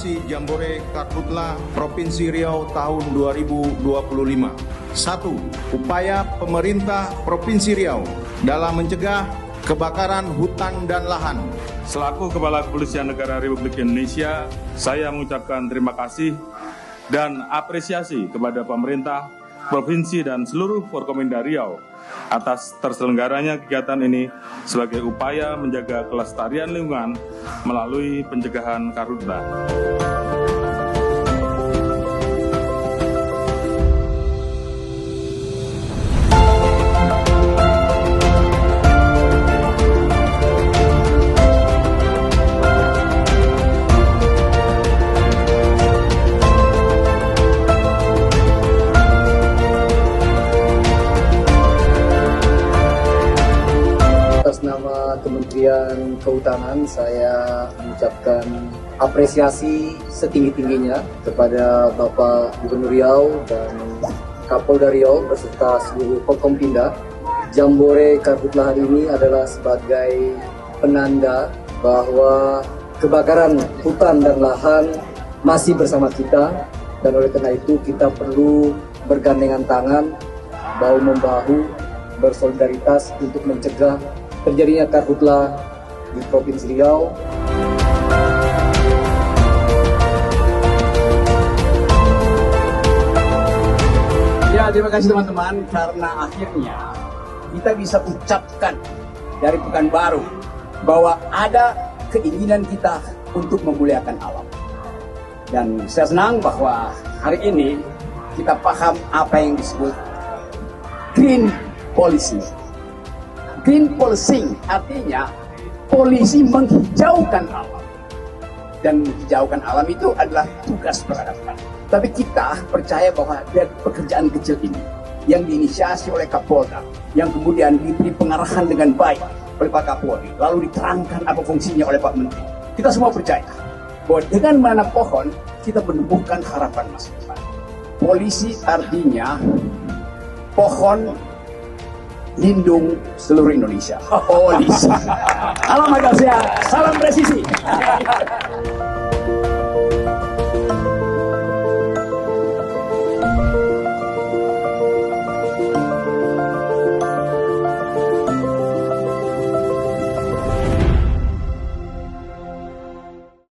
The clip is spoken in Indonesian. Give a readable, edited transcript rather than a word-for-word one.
Proklamasi Jambore Karhutla Provinsi Riau tahun 2025. 1. Upaya pemerintah Provinsi Riau dalam mencegah kebakaran hutan dan lahan. Selaku Kepala Kepolisian Negara Republik Indonesia, saya mengucapkan terima kasih dan apresiasi kepada pemerintah, provinsi, dan seluruh Forkominda Riau atas terselenggaranya kegiatan ini sebagai upaya menjaga kelestarian lingkungan melalui pencegahan karhutla. Atas nama Kementerian Kehutanan, saya mengucapkan apresiasi setinggi-tingginya kepada Bapak Gubernur Riau dan Kapolda Riau beserta seluruh Forkompinda. Jambore Karhutla hari ini adalah sebagai penanda bahwa kebakaran hutan dan lahan masih bersama kita, dan oleh karena itu kita perlu bergandengan tangan, bahu-membahu, bersolidaritas untuk mencegah terjadinya karhutla di Provinsi Riau. Ya, terima kasih teman-teman, karena akhirnya kita bisa ucapkan dari Pekanbaru bahwa ada keinginan kita untuk memuliakan alam. Dan saya senang bahwa hari ini kita paham apa yang disebut green policy. Green policing artinya polisi menghijaukan alam. Dan menghijaukan alam itu adalah tugas peradaban. Tapi kita percaya bahwa dari pekerjaan kecil ini yang diinisiasi oleh Kapolda, yang kemudian diberi pengarahan dengan baik oleh Pak Kapolri, lalu diterangkan apa fungsinya oleh Pak Menteri. Kita semua percaya bahwa dengan menanam pohon, kita menumbuhkan harapan masa depan. Polisi artinya pohon lindung seluruh Indonesia. Polisi. Salam agak sehat, salam presisi.